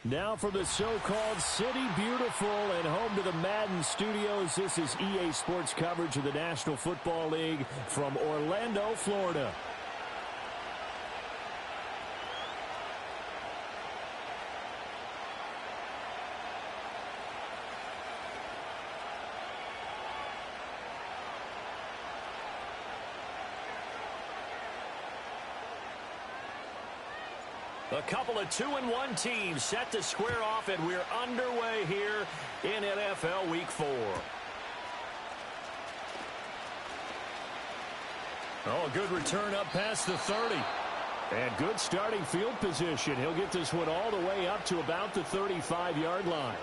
Now from the so-called City Beautiful and home to the Madden Studios, this is EA Sports coverage of the National Football League from Orlando, Florida. A couple of 2-1 teams set to square off, and we're underway here in NFL Week 4. Oh, good return up past the 30. And good starting field position. He'll get this one all the way up to about the 35-yard line.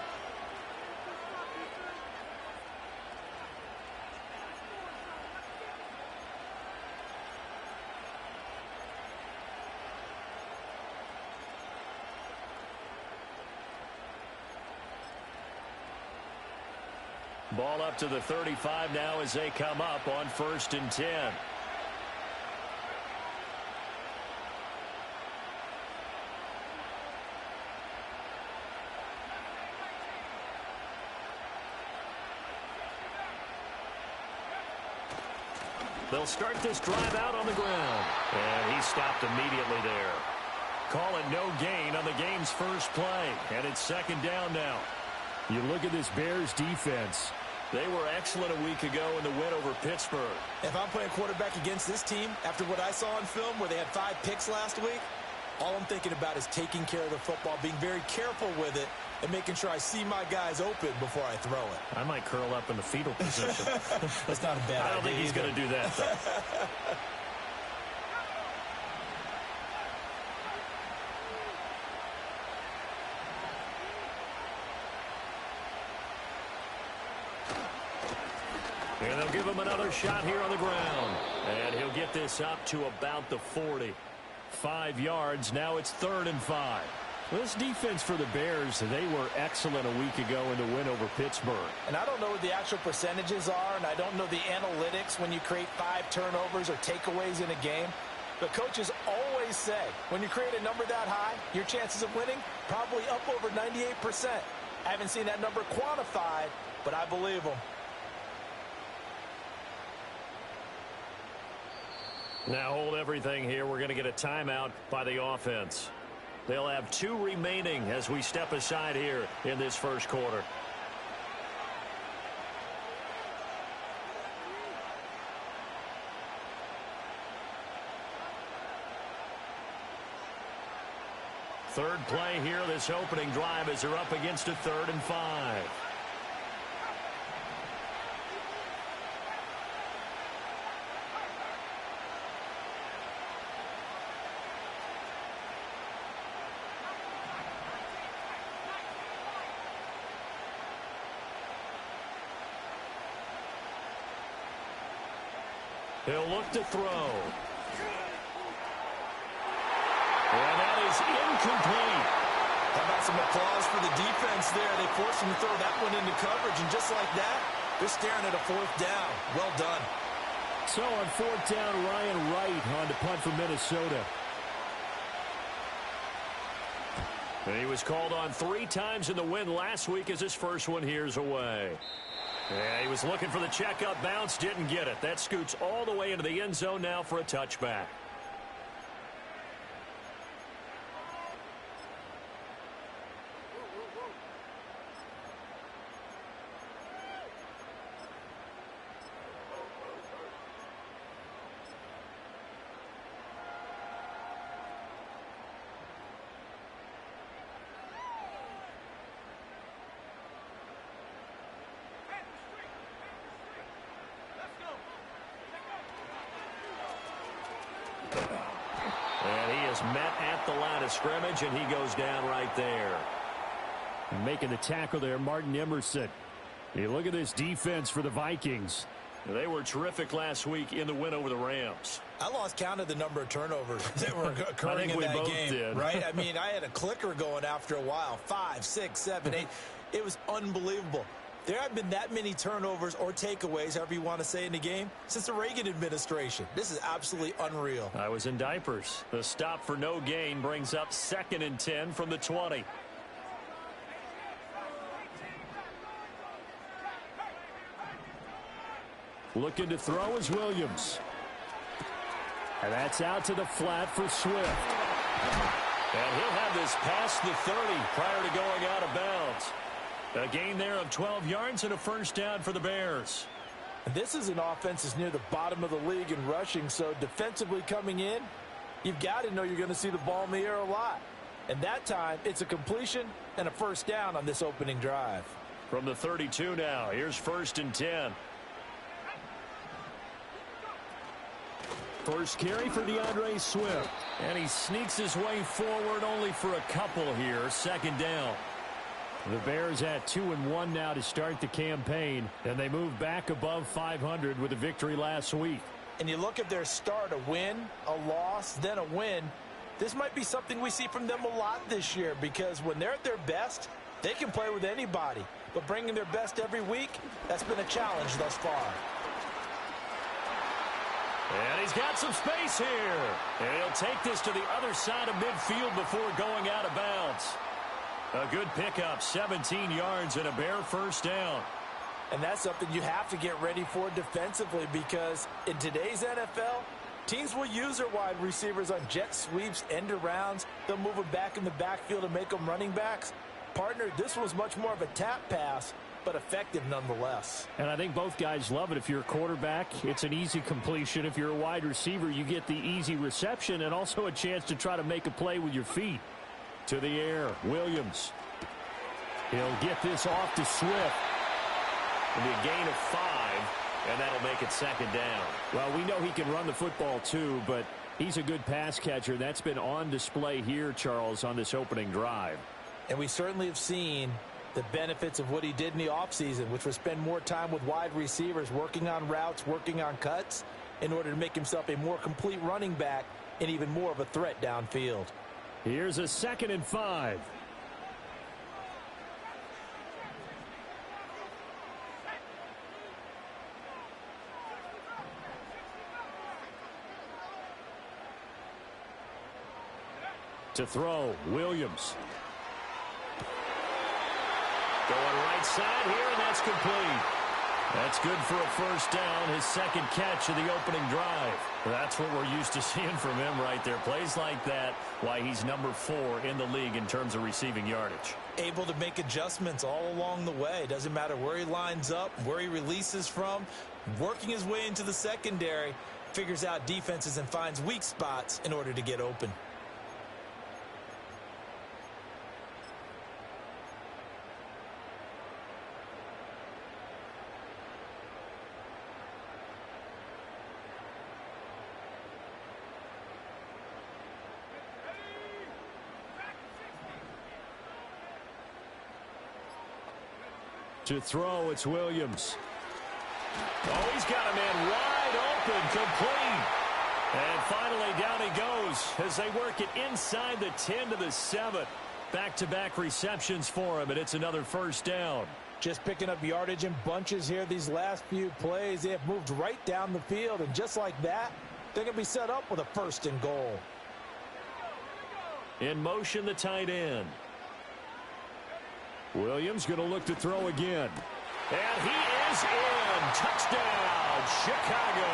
Ball up to the 35 now as they come up on 1st and 10. They'll start this drive out on the ground. And he stopped immediately there. Call it no gain on the game's first play. And it's 2nd down now. You look at this Bears defense. They were excellent a week ago in the win over Pittsburgh. If I'm playing quarterback against this team, after what I saw on film where they had 5 picks last week, all I'm thinking about is taking care of the football, being very careful with it, and making sure I see my guys open before I throw it. I might curl up in the fetal position. That's not a bad idea. I don't think he's going to do that, though. And they'll give him another shot here on the ground. And he'll get this up to about the 40. 5 yards. Now it's 3rd and 5. Well, this defense for the Bears, they were excellent a week ago in the win over Pittsburgh. And I don't know what the actual percentages are, and I don't know the analytics when you create 5 turnovers or takeaways in a game. The coaches always say, when you create a number that high, your chances of winning probably up over 98%. I haven't seen that number quantified, but I believe them. Now hold everything here. We're going to get a timeout by the offense. They'll have 2 remaining as we step aside here in this first quarter. Third play here, this opening drive as they're up against a 3rd and 5. He'll look to throw. And that is incomplete. How about some applause for the defense there? They forced him to throw that one into coverage, and just like that, they're staring at a 4th down. Well done. So on 4th down, Ryan Wright on to punt for Minnesota. And he was called on 3 times in the win last week as his first one here's away. Yeah, he was looking for the checkup bounce, didn't get it. That scoots all the way into the end zone now for a touchback. Met at the line of scrimmage, and he goes down right there. Making the tackle there, Martin Emerson. You look at this defense for the Vikings. They were terrific last week in the win over the Rams. I lost count of the number of turnovers that were occurring in that game. Did. Right? I mean, I had a clicker going after a while. 5, 6, 7, 8. It was unbelievable. There haven't been that many turnovers or takeaways, however you want to say, in the game since the Reagan administration. This is absolutely unreal. I was in diapers. The stop for no gain brings up 2nd and 10 from the 20. Looking to throw is Williams. And that's out to the flat for Swift. And he'll have this past the 30 prior to going out of bounds. A gain there of 12 yards and a first down for the Bears. This is an offense that's near the bottom of the league in rushing, so defensively coming in, you've got to know you're going to see the ball in the air a lot. And that time, it's a completion and a first down on this opening drive. From the 32 now, here's 1st and 10. First carry for DeAndre Swift. And he sneaks his way forward only for a couple here. 2nd down. The Bears at 2-1 now to start the campaign. And they move back above 500 with a victory last week. And you look at their start, a win, a loss, then a win. This might be something we see from them a lot this year, because when they're at their best, they can play with anybody. But bringing their best every week, that's been a challenge thus far. And he's got some space here. And he'll take this to the other side of midfield before going out of bounds. A good pickup, 17 yards and a Bear first down. And that's something you have to get ready for defensively, because in today's NFL, teams will use their wide receivers on jet sweeps, end arounds. They'll move them back in the backfield and make them running backs. Partner, this was much more of a tap pass, but effective nonetheless. And I think both guys love it. If you're a quarterback, it's an easy completion. If you're a wide receiver, you get the easy reception and also a chance to try to make a play with your feet. To the air, Williams. He'll get this off to Swift. It'll be a gain of 5, and that'll make it 2nd down. Well, we know he can run the football too, but he's a good pass catcher. That's been on display here, Charles, on this opening drive. And we certainly have seen the benefits of what he did in the offseason, which was spend more time with wide receivers, working on routes, working on cuts, in order to make himself a more complete running back and even more of a threat downfield. Here's a 2nd and 5. To throw, Williams. Going right side here, and that's complete. That's good for a first down, his 2nd catch of the opening drive. That's what we're used to seeing from him right there. Plays like that, why he's number 4 in the league in terms of receiving yardage. Able to make adjustments all along the way. Doesn't matter where he lines up, where he releases from. Working his way into the secondary, figures out defenses and finds weak spots in order to get open. To throw, it's Williams. Oh, he's got a man wide open, complete. And finally, down he goes as they work it inside the 10 to the 7. Back-to-back receptions for him, and it's another first down. Just picking up yardage in bunches here these last few plays. They have moved right down the field, and just like that, they're going to be set up with a 1st and goal. In motion, the tight end. Williams going to look to throw again. And he is in. Touchdown, Chicago.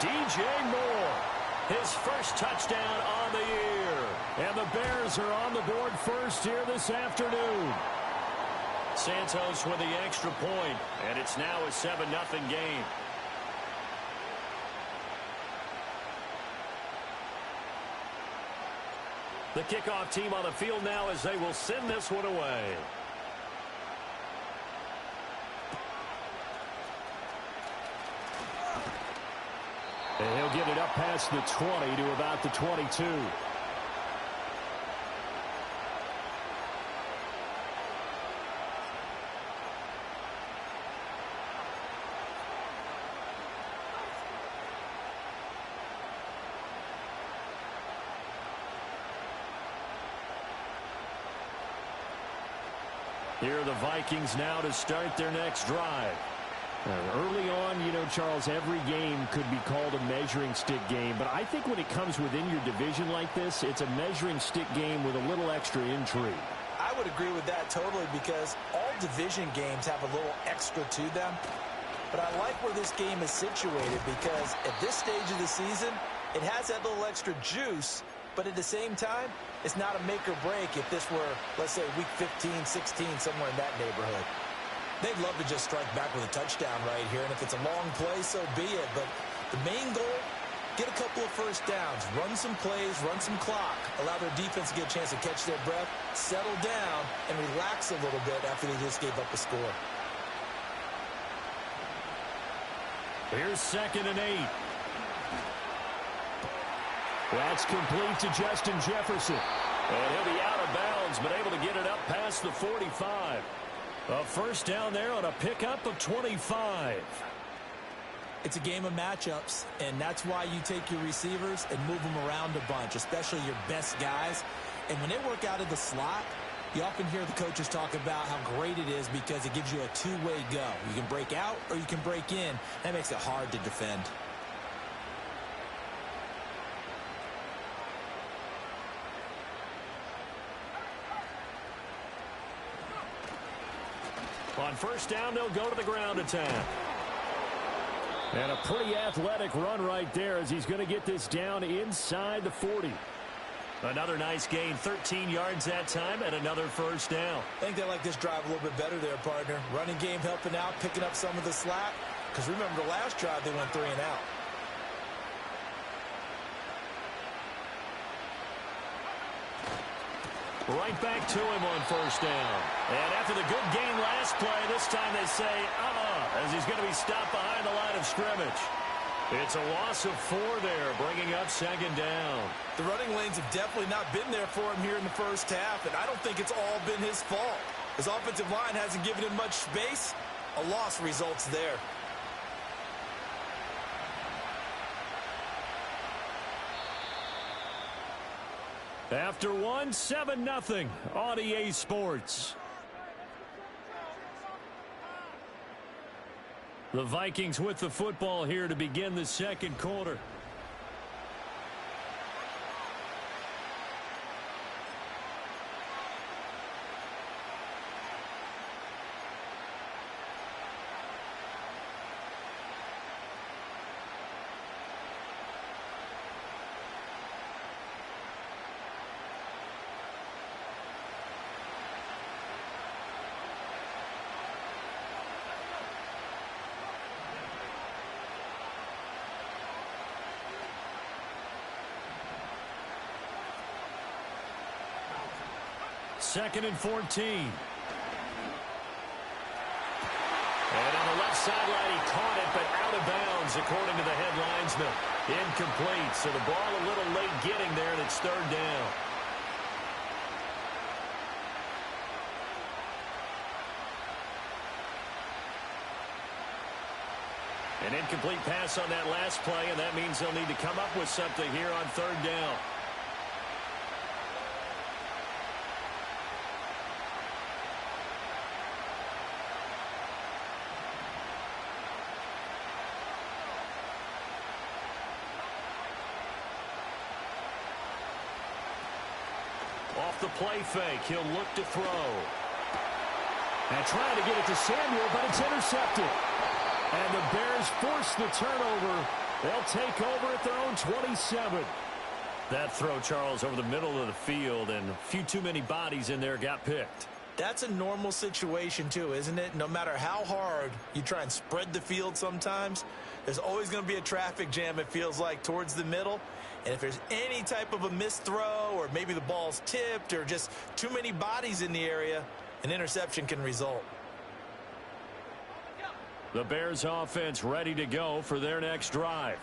DJ Moore, his first touchdown on the year. And the Bears are on the board first here this afternoon. Santos with the extra point, and it's now a 7-0 game. The kickoff team on the field now as they will send this one away. And he'll get it up past the 20 to about the 22. Here are the Vikings now to start their next drive. Early on, you know, Charles, every game could be called a measuring stick game. But I think when it comes within your division like this, it's a measuring stick game with a little extra intrigue. I would agree with that totally, because all division games have a little extra to them. But I like where this game is situated because at this stage of the season, it has that little extra juice, but at the same time, it's not a make or break if this were, let's say, week 15, 16, somewhere in that neighborhood. They'd love to just strike back with a touchdown right here, and if it's a long play, so be it. But the main goal, get a couple of first downs, run some plays, run some clock, allow their defense to get a chance to catch their breath, settle down, and relax a little bit after they just gave up a score. Here's 2nd and 8. That's complete to Justin Jefferson. And he'll be out of bounds, but able to get it up past the 45. A first down there on a pickup of 25. It's a game of matchups, and that's why you take your receivers and move them around a bunch, especially your best guys. And when they work out of the slot, you often hear the coaches talk about how great it is because it gives you a two-way go. You can break out or you can break in. That makes it hard to defend. On first down, they'll go to the ground attack. And a pretty athletic run right there as he's going to get this down inside the 40. Another nice gain, 13 yards that time, and another first down. I think they like this drive a little bit better there, partner. Running game helping out, picking up some of the slack. Because remember, the last drive, they went 3 and out. Right back to him on first down. And after the good gain last play, this time they say, as he's going to be stopped behind the line of scrimmage. It's a loss of 4 there, bringing up 2nd down. The running lanes have definitely not been there for him here in the first half, and I don't think it's all been his fault. His offensive line hasn't given him much space. A loss results there. After one, 7-0 on EA Sports. The Vikings with the football here to begin the second quarter. Second and 14. And on the left sideline, he caught it, but out of bounds, according to the headlinesman. Incomplete, so the ball a little late getting there, and it's 3rd down. An incomplete pass on that last play, and that means they'll need to come up with something here on 3rd down. Off the play fake, he'll look to throw. And trying to get it to Samuel, but it's intercepted. And the Bears force the turnover. They'll take over at their own 27. That throw, Charles, over the middle of the field, and a few too many bodies in there got picked. That's a normal situation, too, isn't it? No matter how hard you try and spread the field sometimes, there's always going to be a traffic jam, it feels like, towards the middle. And if there's any type of a missed throw or maybe the ball's tipped or just too many bodies in the area, an interception can result. The Bears offense ready to go for their next drive.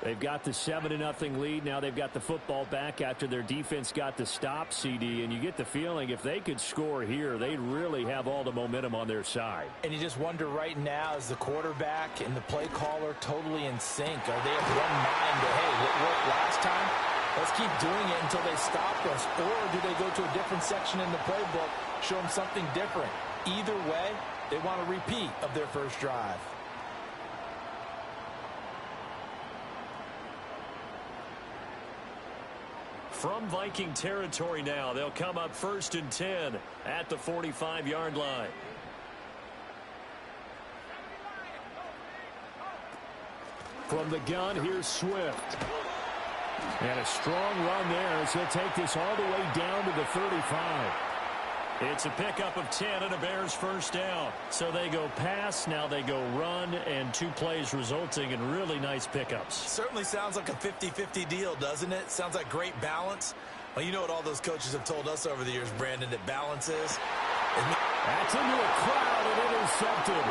They've got the 7-0 lead. Now they've got the football back after their defense got the stop, CD. And you get the feeling if they could score here, they'd really have all the momentum on their side. And you just wonder right now, is the quarterback and the play caller totally in sync? Are they of one mind that, hey, what worked last time? Let's keep doing it until they stop us. Or do they go to a different section in the playbook, show them something different? Either way, they want a repeat of their first drive. From Viking territory now, they'll come up 1st and 10 at the 45-yard line. From the gun, here's Swift. And a strong run there as he'll take this all the way down to the 35. It's a pickup of 10 and a Bears first down. So they go pass, now they go run, and 2 plays resulting in really nice pickups. Certainly sounds like a 50-50 deal, doesn't it? Sounds like great balance. Well, you know what all those coaches have told us over the years, Brandon, that balance is. That's into a crowd and intercepted.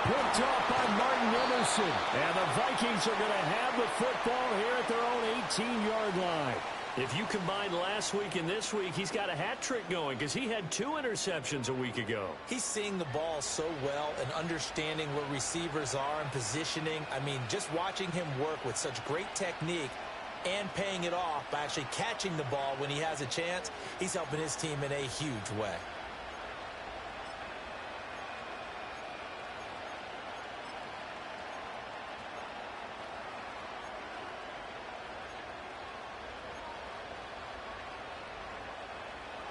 Picked off by Martin Emerson. And the Vikings are going to have the football here at their own 18-yard line. If you combine last week and this week, he's got a hat trick going because he had 2 interceptions a week ago. He's seeing the ball so well and understanding where receivers are and positioning. I mean, just watching him work with such great technique and paying it off by actually catching the ball when he has a chance, he's helping his team in a huge way.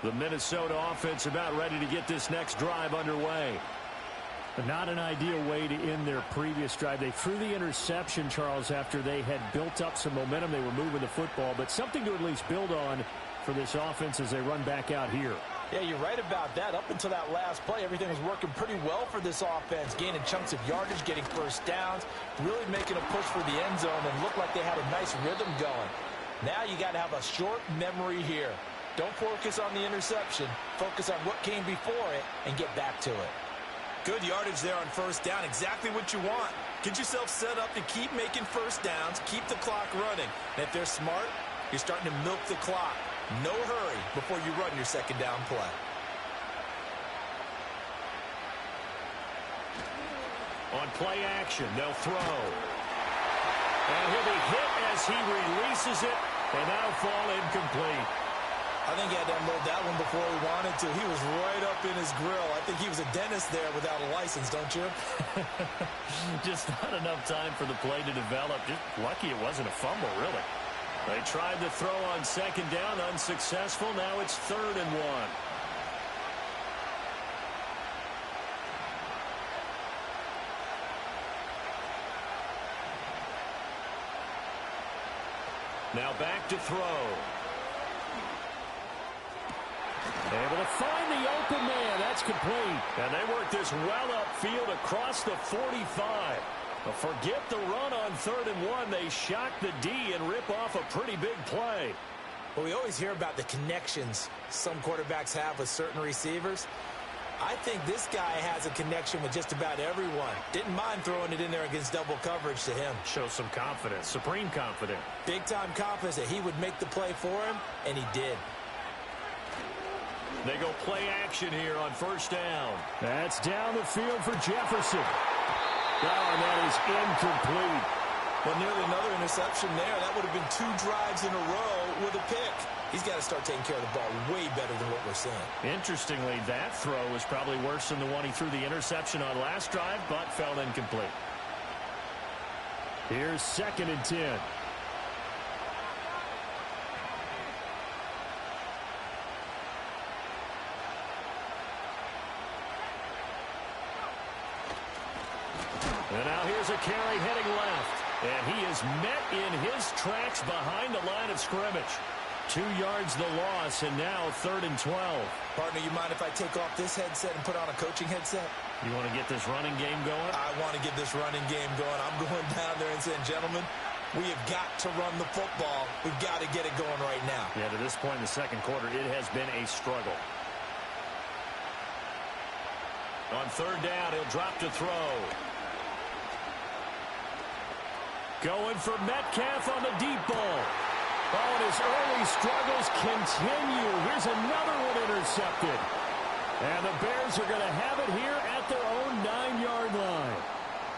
The Minnesota offense about ready to get this next drive underway. But not an ideal way to end their previous drive. They threw the interception, Charles, after they had built up some momentum. They were moving the football, but something to at least build on for this offense as they run back out here. Yeah, you're right about that. Up until that last play, everything was working pretty well for this offense, gaining chunks of yardage, getting first downs, really making a push for the end zone, and looked like they had a nice rhythm going. Now you got to have a short memory here. Don't focus on the interception. Focus on what came before it and get back to it. Good yardage there on first down. Exactly what you want. Get yourself set up to keep making first downs, keep the clock running. And if they're smart, you're starting to milk the clock. No hurry before you run your second down play. On play action, they'll throw. And he'll be hit as he releases it, and that'll fall incomplete. I think he had to unload that one before he wanted to. He was right up in his grill. I think he was a dentist there without a license, don't you? Just not enough time for the play to develop. Just lucky it wasn't a fumble, really. They tried to throw on second down, unsuccessful. Now it's 3rd and 1. Now back to throw. Able to find the open man. That's complete. And they work this well upfield across the 45. But forget the run on 3rd and 1. They shock the D and rip off a pretty big play. Well, we always hear about the connections some quarterbacks have with certain receivers. I think this guy has a connection with just about everyone. Didn't mind throwing it in there against double coverage to him. Shows some confidence, supreme confidence. Big-time confidence that he would make the play for him, and he did. They go play action here on first down. That's down the field for Jefferson. Oh, and that is incomplete. But nearly another interception there. That would have been 2 drives in a row with a pick. He's got to start taking care of the ball way better than what we're seeing. Interestingly, that throw was probably worse than the one he threw the interception on last drive, but fell incomplete. Here's 2nd and 10. And now here's a carry heading left. And he is met in his tracks behind the line of scrimmage. 2 yards the loss, and now 3rd and 12. Partner, you mind if I take off this headset and put on a coaching headset? You want to get this running game going? I want to get this running game going. I'm going down there and saying, gentlemen, we have got to run the football. We've got to get it going right now. Yeah, to this point in the second quarter, it has been a struggle. On 3rd down, he'll drop to throw. Going for Metcalf on the deep ball. Oh, and his early struggles continue. Here's another one intercepted. And the Bears are going to have it here at their own 9-yard line.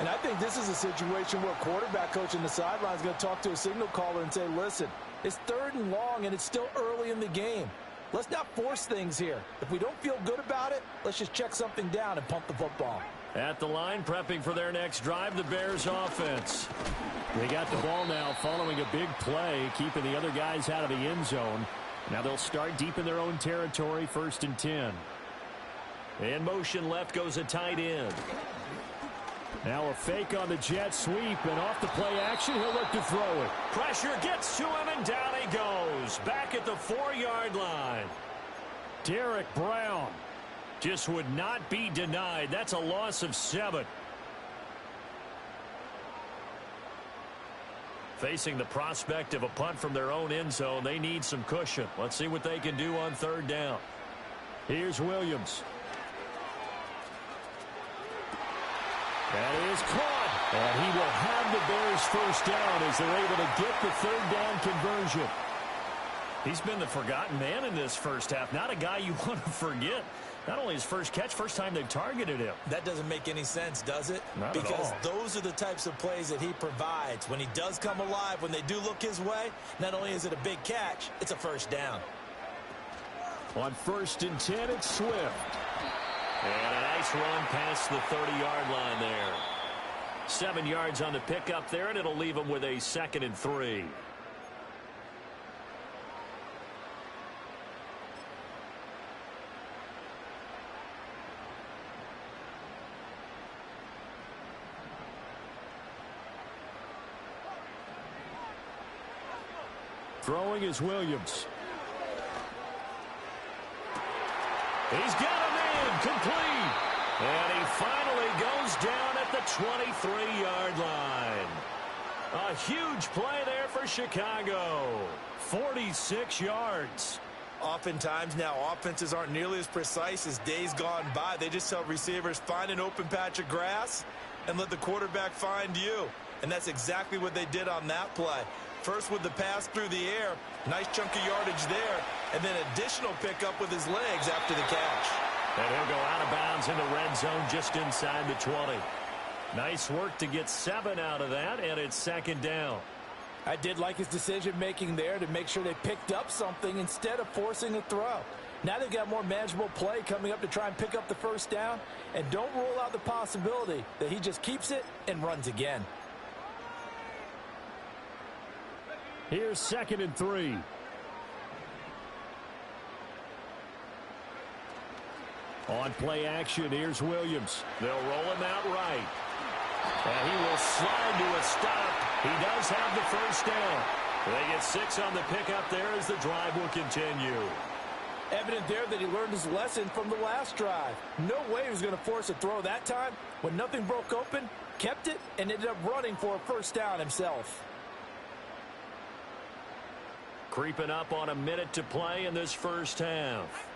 And I think this is a situation where quarterback coach on the sideline is going to talk to a signal caller and say, listen, it's 3rd and long, and it's still early in the game. Let's not force things here. If we don't feel good about it, let's just check something down and pump the football. At the line, prepping for their next drive, the Bears offense. They got the ball now following a big play, keeping the other guys out of the end zone. Now they'll start deep in their own territory, 1st and 10. In motion left goes a tight end. Now a fake on the jet sweep, and off the play action, he'll look to throw it. Pressure gets to him, and down he goes. Back at the 4-yard line. Derek Brown just would not be denied. That's a loss of 7. Facing the prospect of a punt from their own end zone, they need some cushion. Let's see what they can do on 3rd down. Here's Williams. That is caught. And he will have the Bears 1st down as they're able to get the 3rd down conversion. He's been the forgotten man in this first half. Not a guy you want to forget. Not only his first catch, first time they've targeted him. That doesn't make any sense, does it? Not at all. Because those are the types of plays that he provides. When he does come alive, when they do look his way, not only is it a big catch, it's a 1st down. On 1st and 10, it's Swift. And a nice run past the 30-yard line there. 7 yards on the pickup there, and it'll leave him with a 2nd and 3. Throwing is Williams. He's got him in, complete. And he finally goes down at the 23-yard line. A huge play there for Chicago. 46 yards. Oftentimes now offenses aren't nearly as precise as days gone by. They just tell receivers, find an open patch of grass and let the quarterback find you. And that's exactly what they did on that play. First with the pass through the air, nice chunk of yardage there, and then additional pickup with his legs after the catch. And he'll go out of bounds in the red zone just inside the 20. Nice work to get 7 out of that, and it's 2nd down. I did like his decision-making there to make sure they picked up something instead of forcing a throw. Now they've got more manageable play coming up to try and pick up the 1st down, and don't rule out the possibility that he just keeps it and runs again. Here's 2nd and 3. On play action, here's Williams. They'll roll him out right. And he will slide to a stop. He does have the 1st down. They get 6 on the pickup there as the drive will continue. Evident there that he learned his lesson from the last drive. No way he was going to force a throw that time. When nothing broke open, kept it, and ended up running for a 1st down himself. Creeping up on a minute to play in this first half.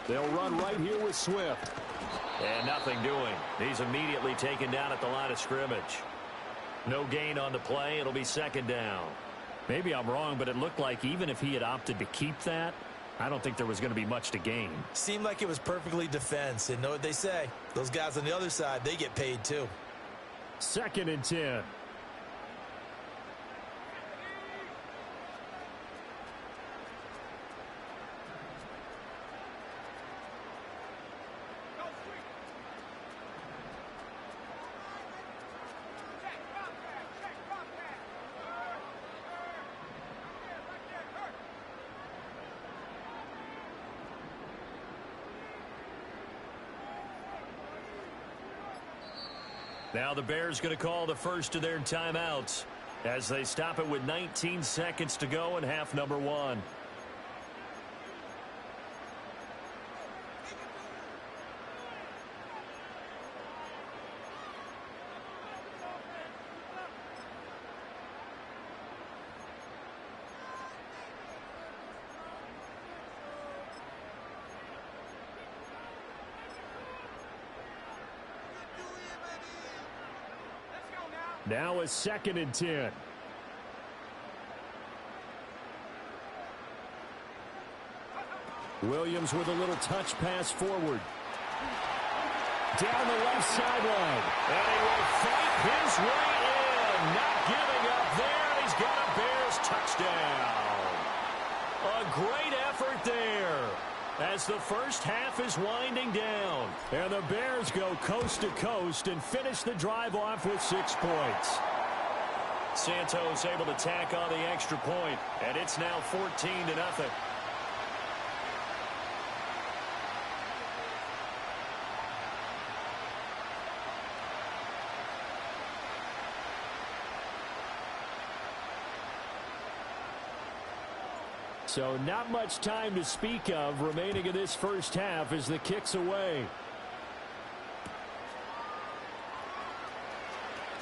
They'll run right here with Swift. And nothing doing. He's immediately taken down at the line of scrimmage. No gain on the play. It'll be 2nd down. Maybe I'm wrong, but it looked like even if he had opted to keep that, I don't think there was going to be much to gain. Seemed like it was perfectly defense. And know what they say. Those guys on the other side, they get paid too. 2nd and 10. Now the Bears going to call the first of their timeouts as they stop it with 19 seconds to go in half number 1. Now a 2nd and 10. Williams with a little touch pass forward. Down the left sideline. And he will fight his way in. Not giving up there. He's got a Bears touchdown. A great effort there as the first half is winding down. And the Bears go coast to coast and finish the drive off with 6 points. Santos able to tack on the extra point, and it's now 14-0. So not much time to speak of remaining in this first half as the kick's away.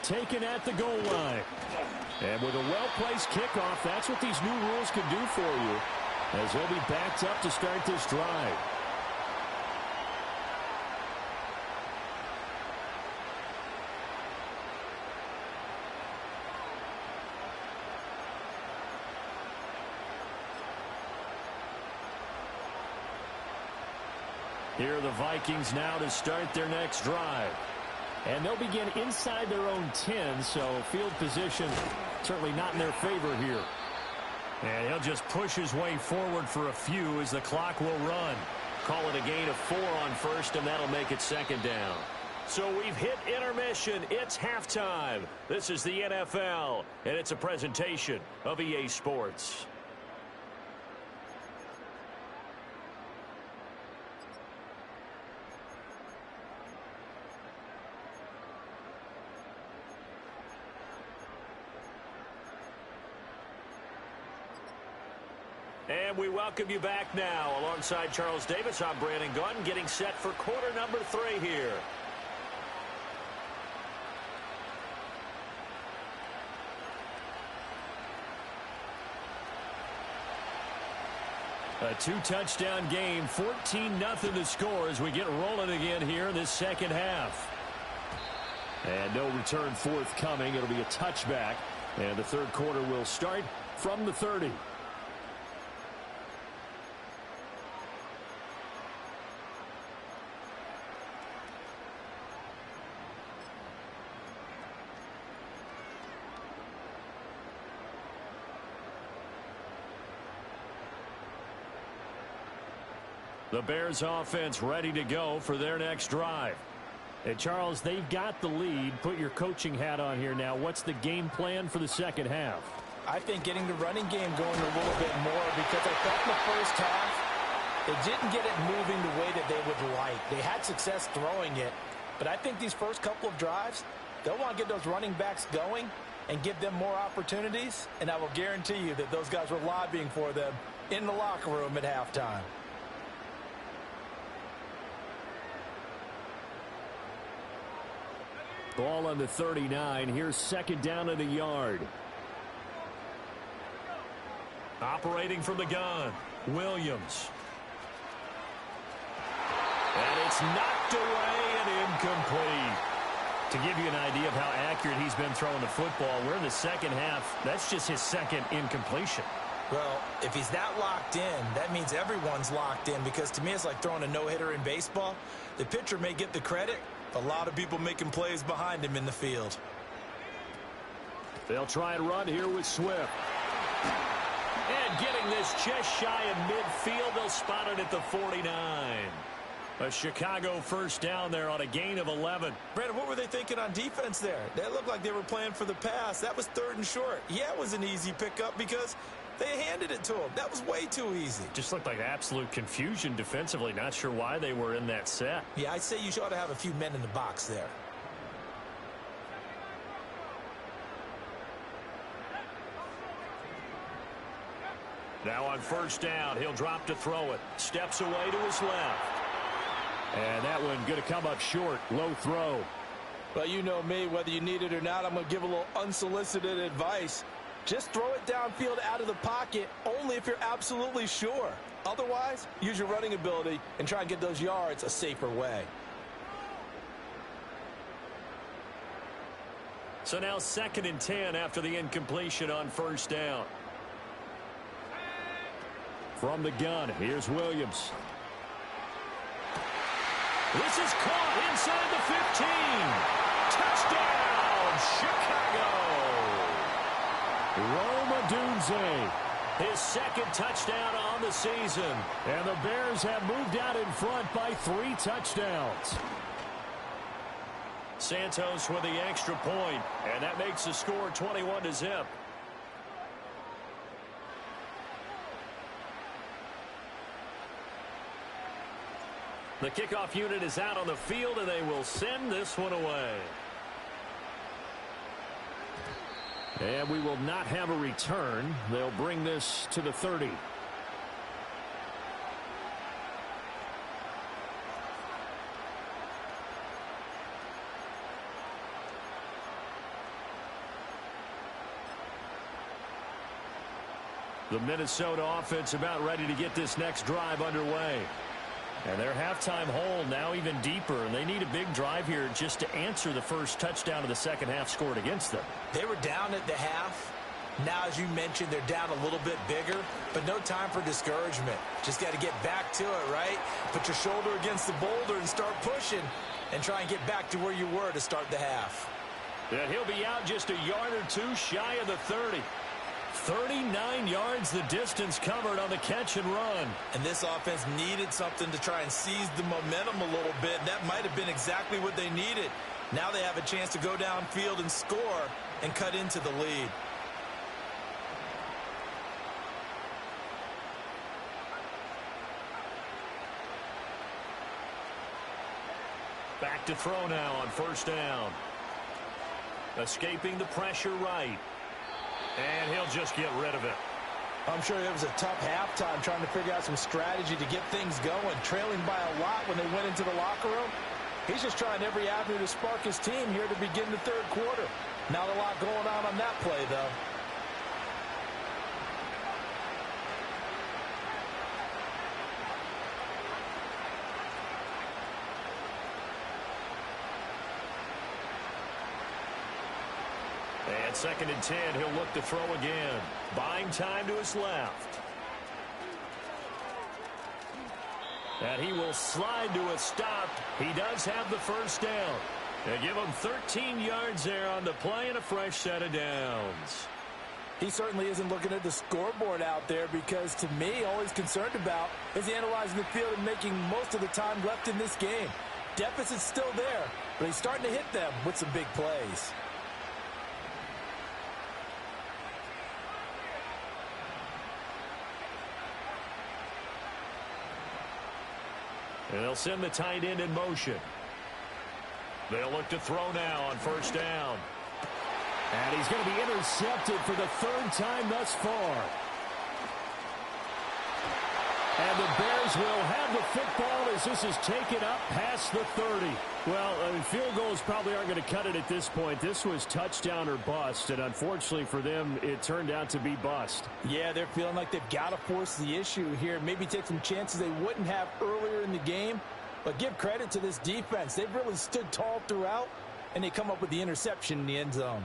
Taken at the goal line. And with a well-placed kickoff, that's what these new rules can do for you, as they'll be backed up to start this drive. Here are the Vikings now to start their next drive. And they'll begin inside their own 10, so field position certainly not in their favor here. And he'll just push his way forward for a few as the clock will run. Call it a gain of 4 on first, and that'll make it second down. So we've hit intermission. It's halftime. This is the NFL, and it's a presentation of EA Sports. And we welcome you back now. Alongside Charles Davis, I'm Brandon Gunn, getting set for quarter number 3 here. A 2-touchdown game, 14-0 the score as we get rolling again here in this second half. And no return forthcoming. It'll be a touchback. And the third quarter will start from the 30. The Bears offense ready to go for their next drive. And Charles, they've got the lead. Put your coaching hat on here now. What's the game plan for the second half? I think getting the running game going a little bit more, because I thought in the first half they didn't get it moving the way that they would like. They had success throwing it, but I think these first couple of drives, they'll want to get those running backs going and give them more opportunities, and I will guarantee you that those guys were lobbying for them in the locker room at halftime. Ball on the 39. Here's second down and a yard. Operating from the gun, Williams. And it's knocked away and incomplete. To give you an idea of how accurate he's been throwing the football, we're in the second half. That's just his second incompletion. Well, if he's that locked in, that means everyone's locked in, because to me it's like throwing a no-hitter in baseball. The pitcher may get the credit, a lot of people making plays behind him in the field. They'll try and run here with Swift. And getting this just shy of midfield, they'll spot it at the 49. A Chicago first down there on a gain of 11. Brandon, what were they thinking on defense there? They looked like they were playing for the pass. That was 3rd and short. Yeah, it was an easy pickup because they handed it to him. That was way too easy. Just looked like absolute confusion defensively. Not sure why they were in that set. Yeah, I'd say you ought to have a few men in the box there. Now on first down, he'll drop to throw it. Steps away to his left. And that one going to come up short. Low throw. Well, you know me, whether you need it or not, I'm going to give a little unsolicited advice. Just throw it downfield out of the pocket only if you're absolutely sure. Otherwise, use your running ability and try and get those yards a safer way. So now 2nd and 10 after the incompletion on first down. From the gun, here's Williams. This is caught inside the 15. Touchdown, Chicago. Rome Odunze, his 2nd touchdown on the season. And the Bears have moved out in front by 3 touchdowns. Santos with the extra point, and that makes the score 21-0. The kickoff unit is out on the field, and they will send this one away. And we will not have a return. They'll bring this to the 30. The Minnesota offense about ready to get this next drive underway. And their halftime hole now even deeper, and they need a big drive here just to answer the first touchdown of the second half scored against them. They were down at the half. Now, as you mentioned, they're down a little bit bigger, but no time for discouragement. Just got to get back to it, right? Put your shoulder against the boulder and start pushing and try and get back to where you were to start the half. And he'll be out just a yard or two shy of the 30. 39 yards the distance covered on the catch and run. And this offense needed something to try and seize the momentum a little bit. That might have been exactly what they needed. Now they have a chance to go downfield and score and cut into the lead. Back to throw now on first down. Escaping the pressure right. And he'll just get rid of it. I'm sure it was a tough halftime trying to figure out some strategy to get things going. Trailing by a lot when they went into the locker room. He's just trying every avenue to spark his team here to begin the third quarter. Not a lot going on that play, though. And second and 10, he'll look to throw again. Buying time to his left. And he will slide to a stop. He does have the first down. They give him 13 yards there on the play and a fresh set of downs. He certainly isn't looking at the scoreboard out there because, to me, all he's concerned about is analyzing the field and making most of the time left in this game. Deficit's still there, but he's starting to hit them with some big plays. And they'll send the tight end in motion. They'll look to throw now on first down. And he's going to be intercepted for the third time thus far. And the Bears will have the football as this is taken up past the 30. Well, field goals probably aren't going to cut it at this point. This was touchdown or bust, and unfortunately for them, it turned out to be bust. Yeah, they're feeling like they've got to force the issue here. Maybe take some chances they wouldn't have earlier in the game. But give credit to this defense. They've really stood tall throughout, and they come up with the interception in the end zone.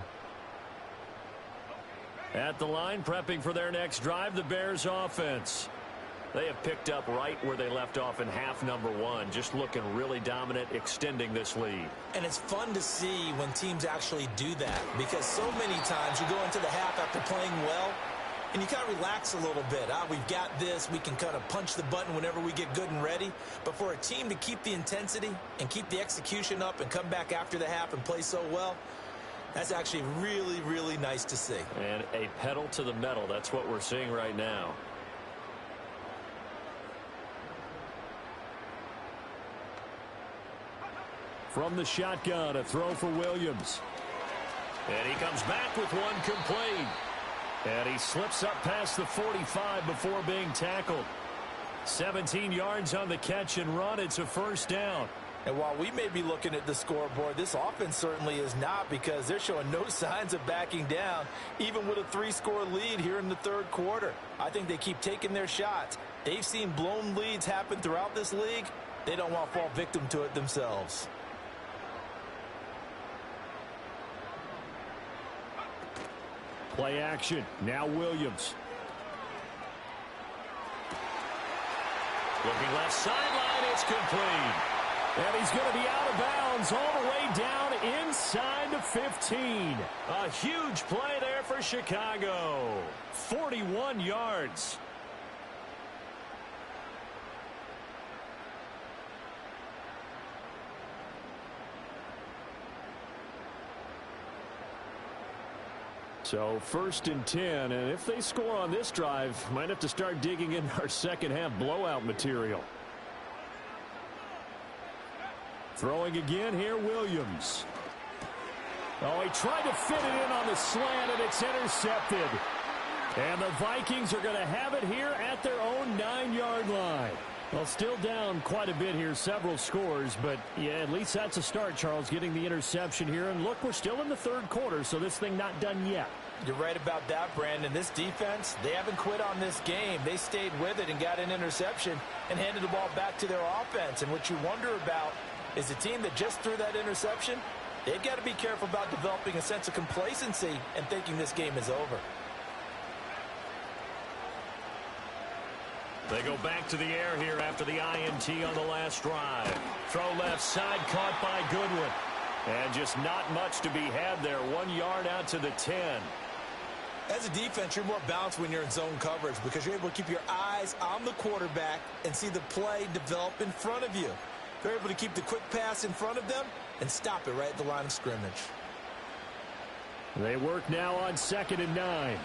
At the line, prepping for their next drive, the Bears offense. They have picked up right where they left off in half number one, just looking really dominant, extending this lead. And it's fun to see when teams actually do that, because so many times you go into the half after playing well, and you kind of relax a little bit. We've got this. We can kind of punch the button whenever we get good and ready. But for a team to keep the intensity and keep the execution up and come back after the half and play so well, that's actually really, really nice to see. And a pedal to the metal. That's what we're seeing right now. From the shotgun, a throw for Williams. And he comes back with one complete. And he slips up past the 45 before being tackled. 17 yards on the catch and run. It's a first down. And while we may be looking at the scoreboard, this offense certainly is not, because they're showing no signs of backing down, even with a 3-score lead here in the third quarter. I think they keep taking their shots. They've seen blown leads happen throughout this league. They don't want to fall victim to it themselves. Play action. Now Williams. Looking left sideline. It's complete. And he's going to be out of bounds all the way down inside the 15. A huge play there for Chicago. 41 yards. So first and 10, and if they score on this drive, might have to start digging in our second half blowout material. Throwing again here, Williams. Oh, he tried to fit it in on the slant, and it's intercepted. And the Vikings are going to have it here at their own 9-yard line. Well, still down quite a bit here, several scores, but yeah, at least that's a start, Charles, getting the interception here. And look, we're still in the third quarter, so this thing not done yet. You're right about that, Brandon. This defense, they haven't quit on this game. They stayed with it and got an interception and handed the ball back to their offense. And what you wonder about is the team that just threw that interception, they've got to be careful about developing a sense of complacency and thinking this game is over. They go back to the air here after the INT on the last drive. Throw left side, caught by Goodwin. And just not much to be had there. 1 yard out to the 10. As a defense, you're more balanced when you're in zone coverage because you're able to keep your eyes on the quarterback and see the play develop in front of you. They're able to keep the quick pass in front of them and stop it right at the line of scrimmage. They work now on 2nd and 9.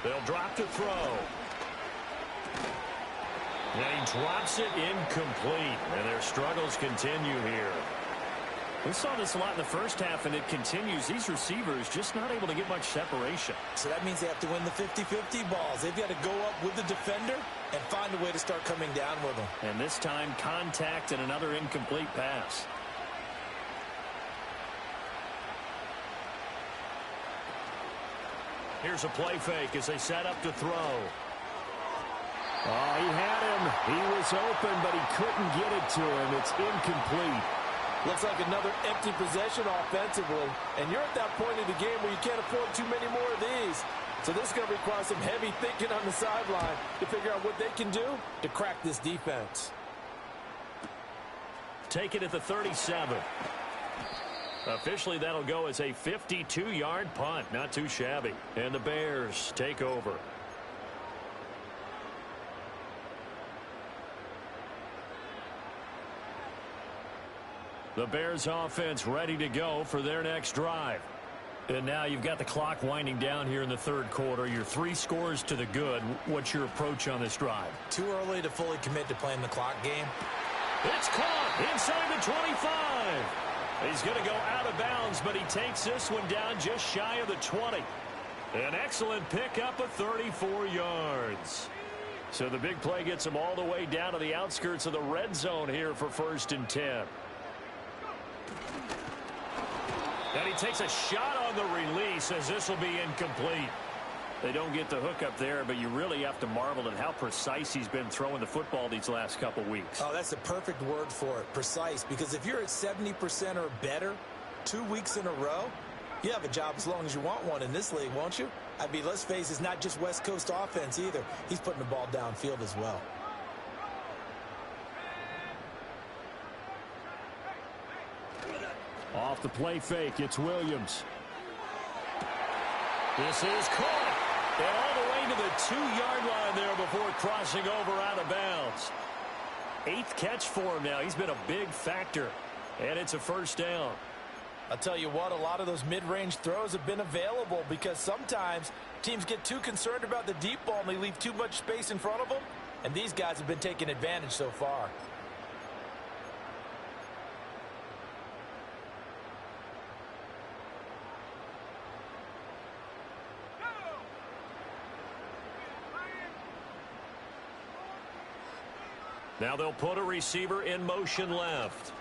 They'll drop to throw. And he drops it incomplete. And their struggles continue here. We saw this a lot in the first half, and it continues. These receivers just not able to get much separation. So that means they have to win the 50-50 balls. They've got to go up with the defender and find a way to start coming down with them. And this time, contact and another incomplete pass. Here's a play fake as they set up to throw. Oh, he had him. He was open, but he couldn't get it to him. It's incomplete. Looks like another empty possession offensively. And you're at that point in the game where you can't afford too many more of these. So this is going to require some heavy thinking on the sideline to figure out what they can do to crack this defense. Take it at the 37. Officially, that'll go as a 52-yard punt. Not too shabby. And the Bears take over. The Bears offense ready to go for their next drive. And now you've got the clock winding down here in the third quarter. You're 3 scores to the good. What's your approach on this drive? Too early to fully commit to playing the clock game. It's caught inside the 25. He's going to go out of bounds, but he takes this one down just shy of the 20. An excellent pickup of 34 yards. So the big play gets him all the way down to the outskirts of the red zone here for 1st and 10. And he takes a shot on the release as this will be incomplete. They don't get the hook up there, but you really have to marvel at how precise he's been throwing the football these last couple weeks. Oh, that's the perfect word for it, precise, because if you're at 70% or better 2 weeks in a row, you have a job as long as you want one in this league, won't you? I mean, let's face it, it's not just West Coast offense either. He's putting the ball downfield as well. Off the play fake, it's Williams. This is caught. And all the way to the 2-yard line there before crossing over out of bounds. 8th catch for him now. He's been a big factor. And it's a 1st down. I'll tell you what, a lot of those mid-range throws have been available because sometimes teams get too concerned about the deep ball and they leave too much space in front of them. And these guys have been taking advantage so far. Now they'll put a receiver in motion left.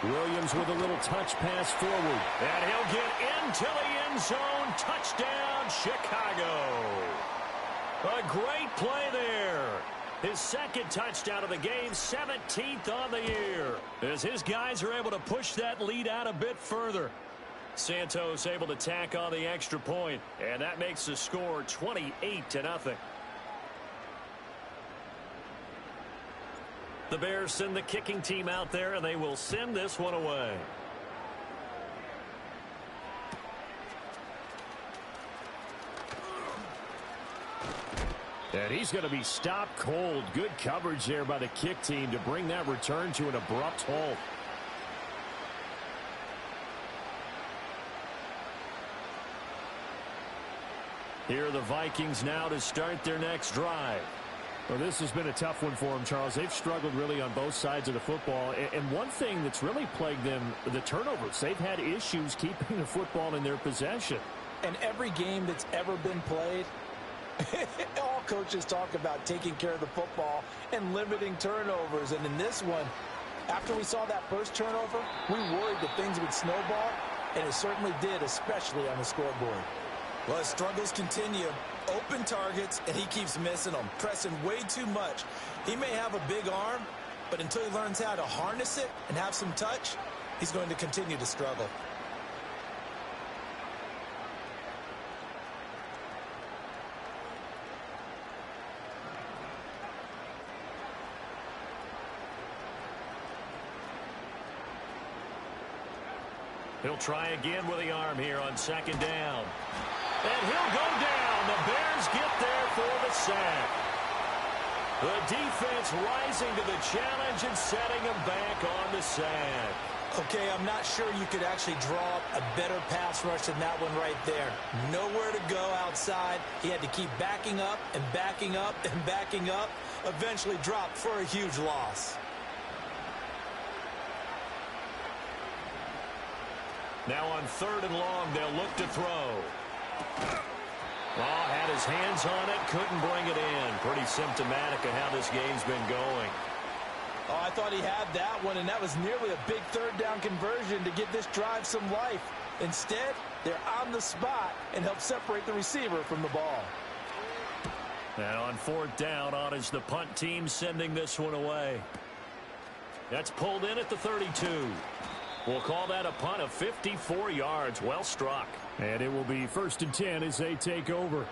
Williams with a little touch pass forward. And he'll get into the end zone. Touchdown, Chicago. A great play there. His 2nd touchdown of the game, 17th on the year. As his guys are able to push that lead out a bit further. Santos able to tack on the extra point. And that makes the score 28-0. The Bears send the kicking team out there, and they will send this one away. And he's going to be stopped cold. Good coverage there by the kick team to bring that return to an abrupt halt. Here are the Vikings now to start their next drive. Well, this has been a tough one for them, Charles. They've struggled really on both sides of the football. And one thing that's really plagued them, the turnovers. They've had issues keeping the football in their possession. And every game that's ever been played, all coaches talk about taking care of the football and limiting turnovers. And in this one, after we saw that first turnover, we worried that things would snowball, and it certainly did, especially on the scoreboard. Well, his struggles continue. Open targets, and he keeps missing them, pressing way too much. He may have a big arm, but until he learns how to harness it and have some touch, he's going to continue to struggle. He'll try again with the arm here on second down. And he'll go down. The Bears get there for the sack. The defense rising to the challenge and setting him back on the sack. Okay, I'm not sure you could actually draw up a better pass rush than that one right there. Nowhere to go outside. He had to keep backing up and backing up and backing up. Eventually dropped for a huge loss. Now on 3rd and long, they'll look to throw. Oh, had his hands on it, couldn't bring it in. Pretty symptomatic of how this game's been going. Oh, I thought he had that one, and that was nearly a big 3rd down conversion to give this drive some life. Instead, they're on the spot and help separate the receiver from the ball. And on 4th down, on is the punt team sending this one away. That's pulled in at the 32. We'll call that a punt of 54 yards. Well struck. And it will be 1st and 10 as they take over.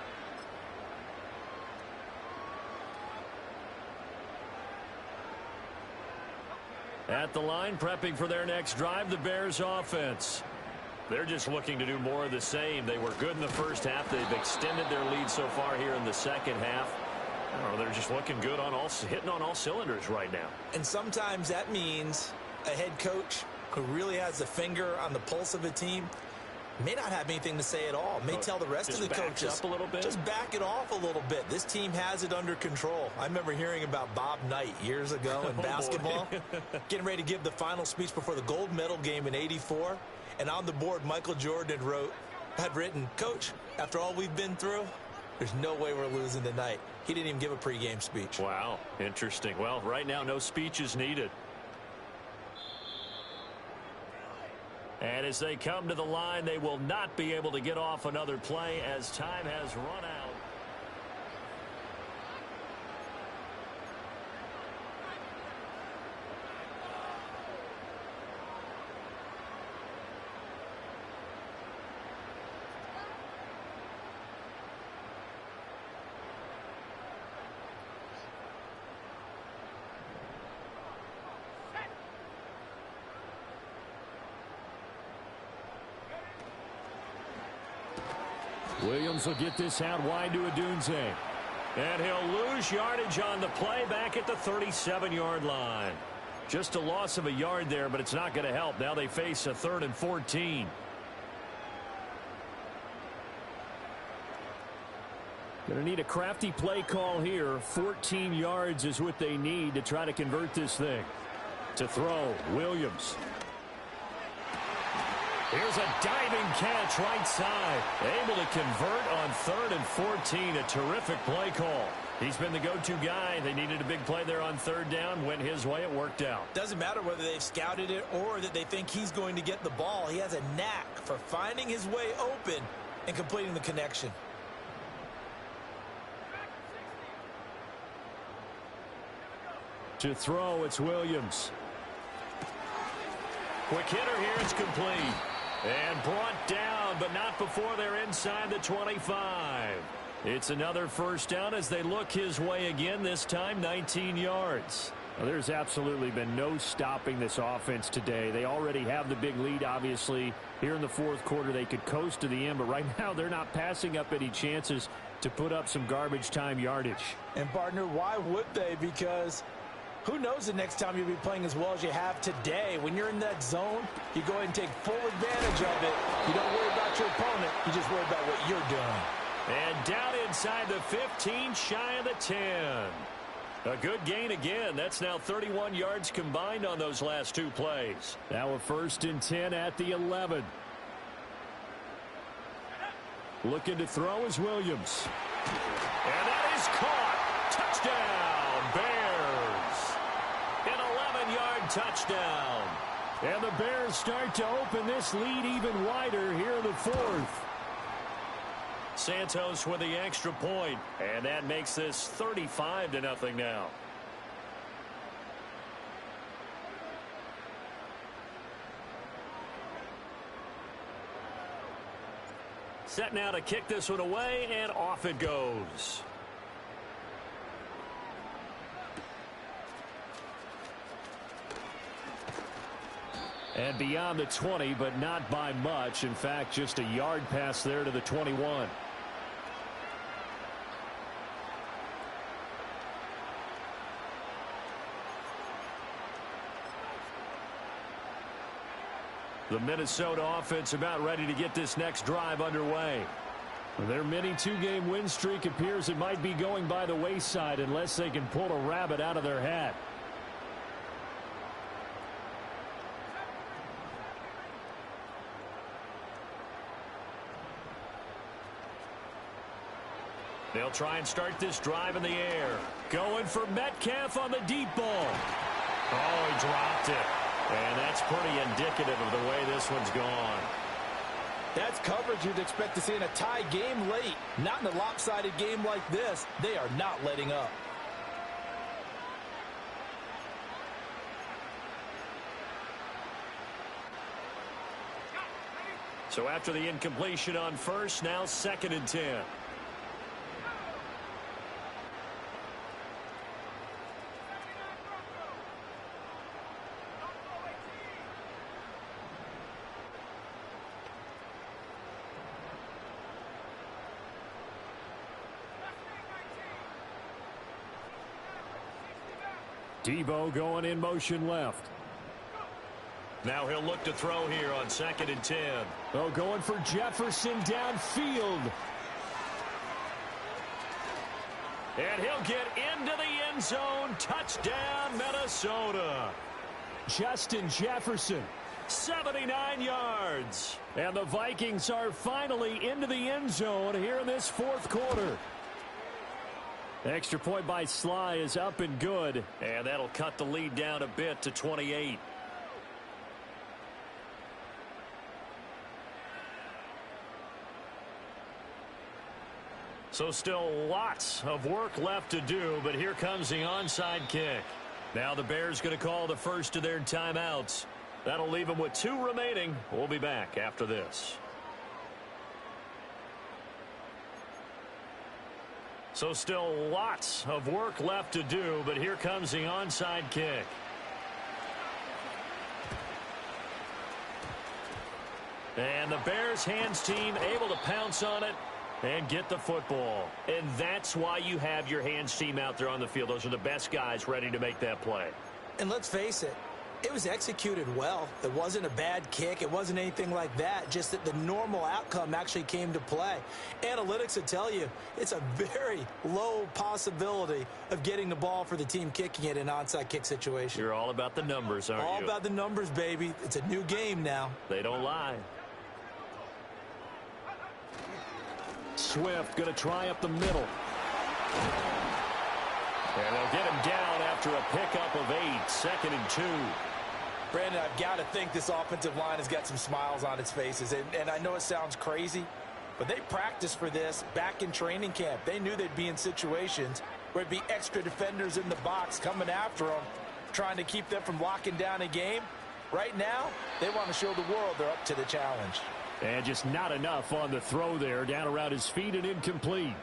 At the line, prepping for their next drive, the Bears offense. They're just looking to do more of the same. They were good in the first half. They've extended their lead so far here in the second half. I don't know, they're just looking good on hitting on all cylinders right now. And sometimes that means a head coach who really has a finger on the pulse of a team may not have anything to say at all. May tell the rest of the coaches, up a little bit. Just back it off a little bit. This team has it under control. I remember hearing about Bob Knight years ago in basketball, getting ready to give the final speech before the gold medal game in '84. And on the board, Michael Jordan had written, "Coach, after all we've been through, there's no way we're losing tonight." He didn't even give a pregame speech. Wow, interesting. Well, right now, no speech is needed. And as they come to the line, they will not be able to get off another play as time has run out. Williams will get this out wide to Adunze. And he'll lose yardage on the play back at the 37-yard line. Just a loss of a yard there, but it's not going to help. Now they face a 3rd and 14. Going to need a crafty play call here. 14 yards is what they need to try to convert this thing. To throw, Williams. Here's a diving catch right side. Able to convert on 3rd and 14. A terrific play call. He's been the go-to guy. They needed a big play there on 3rd down. Went his way. It worked out. Doesn't matter whether they've scouted it or that they think he's going to get the ball. He has a knack for finding his way open and completing the connection. To throw, it's Williams. Quick hitter here. It's complete. And brought down, but not before they're inside the 25. It's another 1st down as they look his way again, this time 19 yards. Well, there's absolutely been no stopping this offense today. They already have the big lead, obviously. Here in the 4th quarter, they could coast to the end, but right now they're not passing up any chances to put up some garbage time yardage. And, partner, why would they? Because who knows the next time you'll be playing as well as you have today. When you're in that zone, you go ahead and take full advantage of it. You don't worry about your opponent. You just worry about what you're doing. And down inside the 15, shy of the 10. A good gain again. That's now 31 yards combined on those last 2 plays. Now a 1st and 10 at the 11. Looking to throw is Williams. And that is caught. Touchdown, Bears. An 11-yard touchdown. And the Bears start to open this lead even wider here in the fourth. Santos with the extra point, and that makes this 35-0 now. Set now to kick this one away, and off it goes. And beyond the 20, but not by much. In fact, just a yard pass there to the 21. The Minnesota offense about ready to get this next drive underway. Their mini two-game win streak appears it might be going by the wayside unless they can pull a rabbit out of their hat. They'll try and start this drive in the air. Going for Metcalf on the deep ball. Oh, he dropped it. And that's pretty indicative of the way this one's gone. That's coverage you'd expect to see in a tie game late. Not in a lopsided game like this. They are not letting up. So after the incompletion on first, now 2nd and 10. Debo going in motion left. Now he'll look to throw here on 2nd and 10. Oh, going for Jefferson downfield. And he'll get into the end zone. Touchdown, Minnesota. Justin Jefferson, 79 yards. And the Vikings are finally into the end zone here in this fourth quarter. Extra point by Sly is up and good, and that'll cut the lead down a bit to 28. So still lots of work left to do, but here comes the onside kick. Now the Bears going to call the first of their timeouts. That'll leave them with 2 remaining. We'll be back after this. So still lots of work left to do, but here comes the onside kick. And the Bears hands team able to pounce on it and get the football. And that's why you have your hands team out there on the field. Those are the best guys ready to make that play. And let's face it, it was executed well. It wasn't a bad kick. It wasn't anything like that. Just that the normal outcome actually came to play. Analytics will tell you it's a very low possibility of getting the ball for the team kicking it in an onside kick situation. You're all about the numbers, aren't you? All about the numbers, baby. It's a new game now. They don't lie. Swift going to try up the middle. And they'll get him down after a pickup of 8. 2nd and 2. Brandon, I've got to think this offensive line has got some smiles on its faces. And I know it sounds crazy, but they practiced for this back in training camp. They knew they'd be in situations where it'd be extra defenders in the box coming after them, trying to keep them from locking down a game. Right now, they want to show the world they're up to the challenge. And just not enough on the throw there. Down around his feet and incomplete.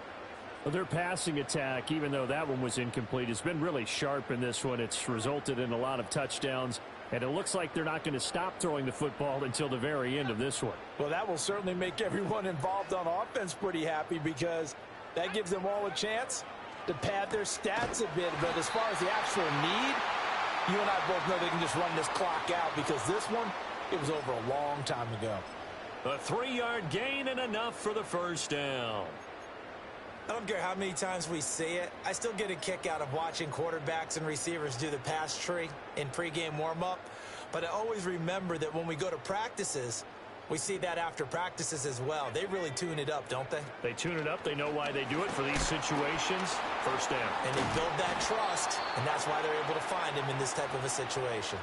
Well, their passing attack, even though that one was incomplete, has been really sharp in this one. It's resulted in a lot of touchdowns. And it looks like they're not going to stop throwing the football until the very end of this one. Well, that will certainly make everyone involved on offense pretty happy because that gives them all a chance to pad their stats a bit. But as far as the actual need, you and I both know they can just run this clock out because this one, it was over a long time ago. A 3-yard gain and enough for the first down. I don't care how many times we see it. I still get a kick out of watching quarterbacks and receivers do the pass tree in pregame warm-up. But I always remember that when we go to practices, We see that after practices as well. They really tune it up, don't they? They tune it up. They know why they do it for these situations. First down. And they build that trust, and that's why they're able to find him in this type of a situation.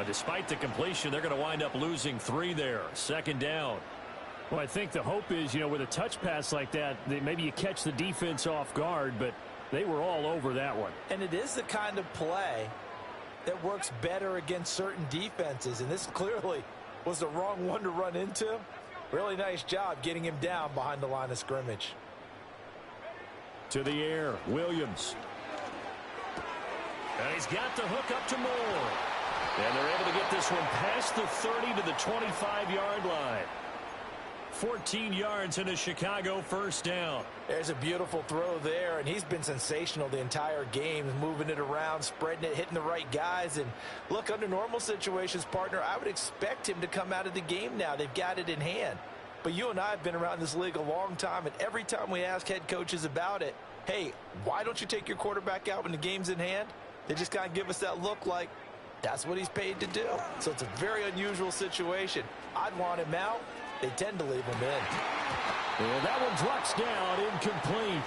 Despite the completion, they're going to wind up losing 3 there. Second down. Well, I think the hope is, with a touch pass like that, maybe you catch the defense off guard, but they were all over that one. And it is the kind of play that works better against certain defenses, and this clearly was the wrong one to run into. Really nice job getting him down behind the line of scrimmage. To the air, Williams. And he's got the hook up to Moore. And they're able to get this one past the 30 to the 25-yard line. 14 yards in a Chicago first down. There's a beautiful throw there, and he's been sensational the entire game, moving it around, spreading it, hitting the right guys. And look, under normal situations, partner, I would expect him to come out of the game now. They've got it in hand. But you and I have been around this league a long time, and every time we ask head coaches about it, hey, why don't you take your quarterback out when the game's in hand? They just kind of give us that look like that's what he's paid to do. So it's a very unusual situation. I'd want him out. They tend to leave him in. And that one drops down, incomplete.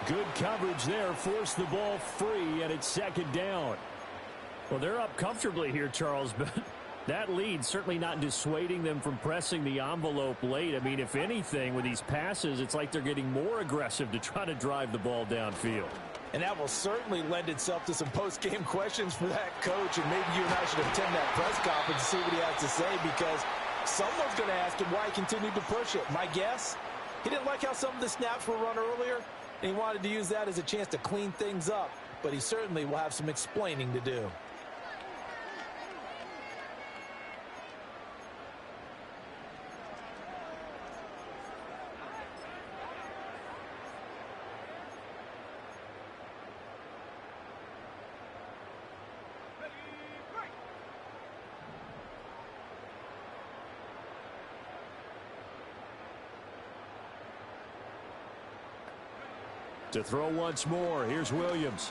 Good coverage there, forced the ball free, and it's second down. Well, they're up comfortably here, Charles, but that lead certainly not dissuading them from pressing the envelope late. I mean, if anything, with these passes, it's like they're getting more aggressive to try to drive the ball downfield. And that will certainly lend itself to some post-game questions for that coach, and maybe you and I should attend that press conference and see what he has to say, because someone's going to ask him why he continued to push it. My guess, he didn't like how some of the snaps were run earlier, and he wanted to use that as a chance to clean things up, but he certainly will have some explaining to do. To throw once more, here's Williams.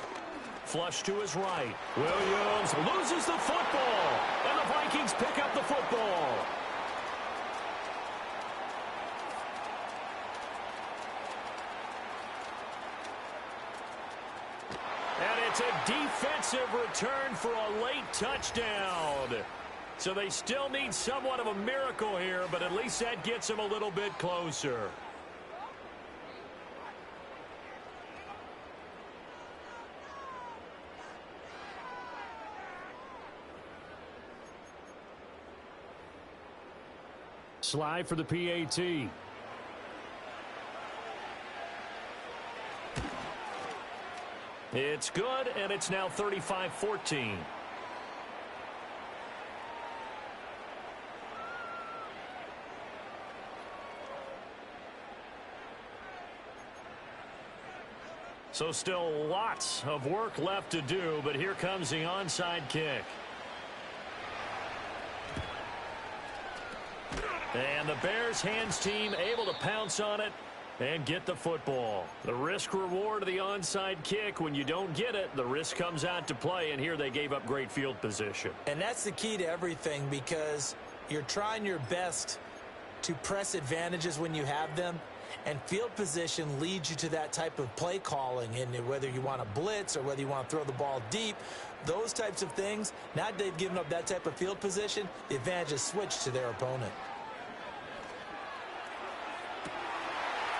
Flush to his right. Williams loses the football, and the Vikings pick up the football. And it's a defensive return for a late touchdown. So they still need somewhat of a miracle here, but at least that gets them a little bit closer. Slide for the PAT. It's good, and it's now 35-14. So still lots of work left to do, but here comes the onside kick. And the Bears hands team able to pounce on it and get the football. The risk reward of the onside kick, when you don't get it, the risk comes out to play, and here they gave up great field position. And that's the key to everything, because you're trying your best to press advantages when you have them, and field position leads you to that type of play calling, and whether you want to blitz or whether you want to throw the ball deep, those types of things. Now that they've given up that type of field position, the advantage is switched to their opponent.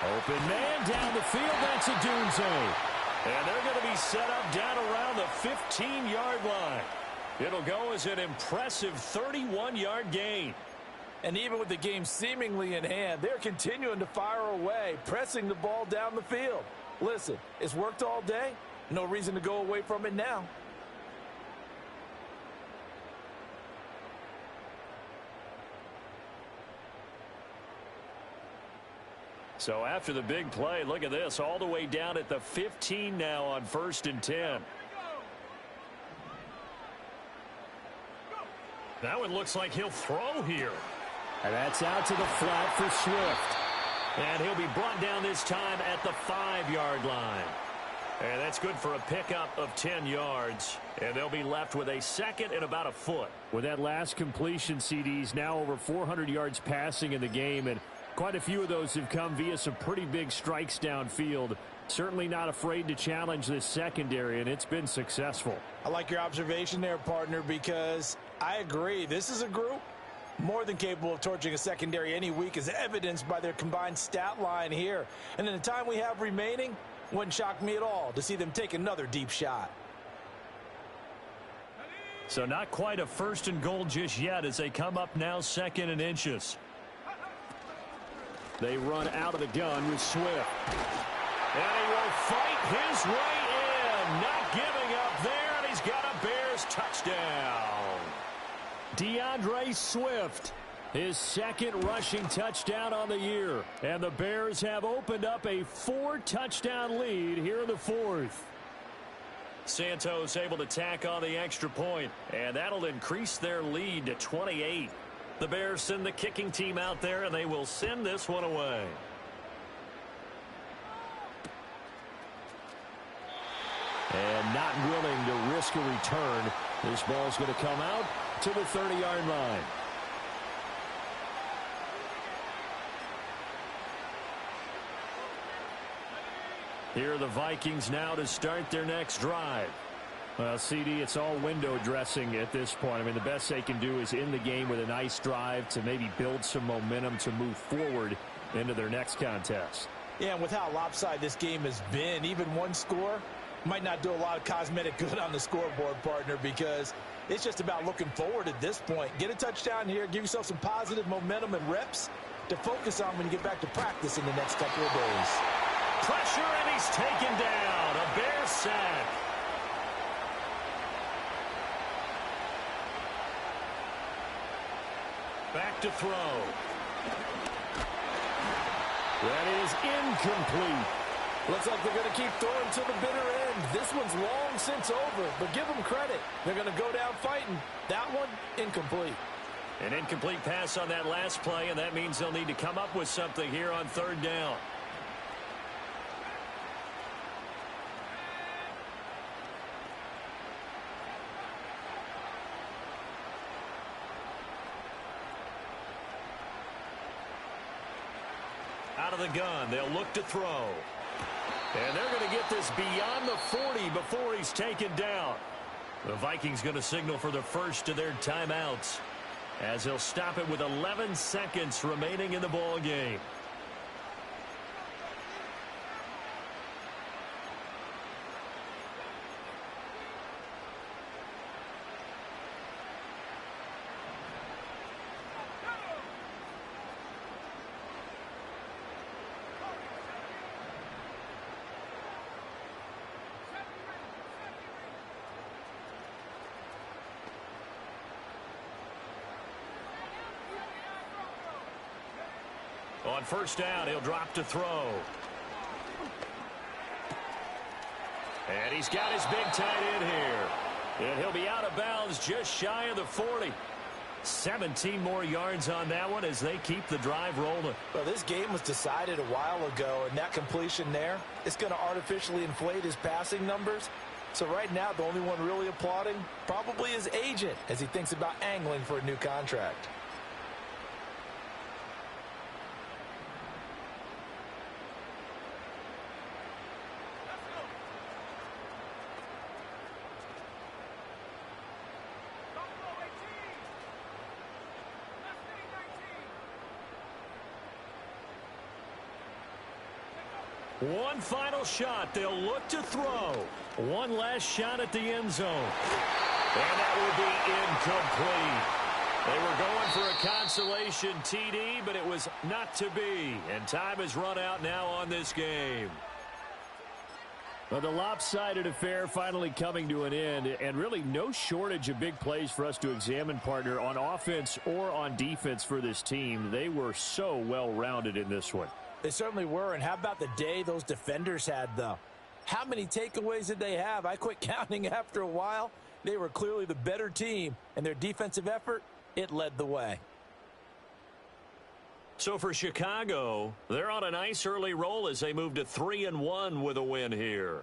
Open man down the field. That's a Dunze. And they're going to be set up down around the 15-yard line. It'll go as an impressive 31-yard gain. And even with the game seemingly in hand, they're continuing to fire away, pressing the ball down the field. Listen, it's worked all day. No reason to go away from it now. So after the big play, look at this, all the way down at the 15 now on 1st and 10. That one looks like he'll throw here. And that's out to the flat for Swift. And he'll be brought down this time at the 5-yard line. And that's good for a pickup of 10 yards. And they'll be left with a second and about a foot. With that last completion, CD's now over 400 yards passing in the game, and quite a few of those have come via some pretty big strikes downfield. Certainly not afraid to challenge this secondary, and it's been successful. I like your observation there, partner, because I agree. This is a group more than capable of torching a secondary any week, as evidenced by their combined stat line here. And in the time we have remaining, wouldn't shock me at all to see them take another deep shot. So not quite a first and goal just yet as they come up now second and inches. They run out of the gun with Swift. And he will fight his way in. Not giving up there, and he's got a Bears touchdown. DeAndre Swift, his second rushing touchdown on the year. And the Bears have opened up a 4-touchdown lead here in the fourth. Santos able to tack on the extra point, and that'll increase their lead to 28. The Bears send the kicking team out there, and they will send this one away. And not willing to risk a return. This ball's going to come out to the 30-yard line. Here are the Vikings now to start their next drive. Well, CD, it's all window dressing at this point. I mean, the best they can do is end the game with a nice drive to maybe build some momentum to move forward into their next contest. Yeah, and with how lopsided this game has been, even one score might not do a lot of cosmetic good on the scoreboard, partner, because it's just about looking forward at this point. Get a touchdown here, give yourself some positive momentum and reps to focus on when you get back to practice in the next couple of days. Pressure, and he's taken down. A Bears sack. Back to throw. That is incomplete. Looks like they're going to keep throwing to the bitter end. This one's long since over, but give them credit. They're going to go down fighting. That one, incomplete. An incomplete pass on that last play, and that means they'll need to come up with something here on third down. Out of the gun, they'll look to throw. And they're going to get this beyond the 40 before he's taken down. The Vikings going to signal for the first of their timeouts, as they'll stop it with 11 seconds remaining in the ball game. On first down, he'll drop to throw. And he's got his big tight end here. And he'll be out of bounds just shy of the 40. 17 more yards on that one as they keep the drive rolling. Well, this game was decided a while ago, and that completion there is going to artificially inflate his passing numbers. So right now, the only one really applauding probably his agent as he thinks about angling for a new contract. One final shot. They'll look to throw. One last shot at the end zone. And that will be incomplete. They were going for a consolation TD, but it was not to be. And time has run out now on this game. Well, the lopsided affair finally coming to an end, and really no shortage of big plays for us to examine, partner, on offense or on defense for this team. They were so well-rounded in this one. They certainly were, and how about the day those defenders had, though? How many takeaways did they have? I quit counting after a while. They were clearly the better team, and their defensive effort, it led the way. So for Chicago, they're on a nice early roll as they move to 3-1 with a win here.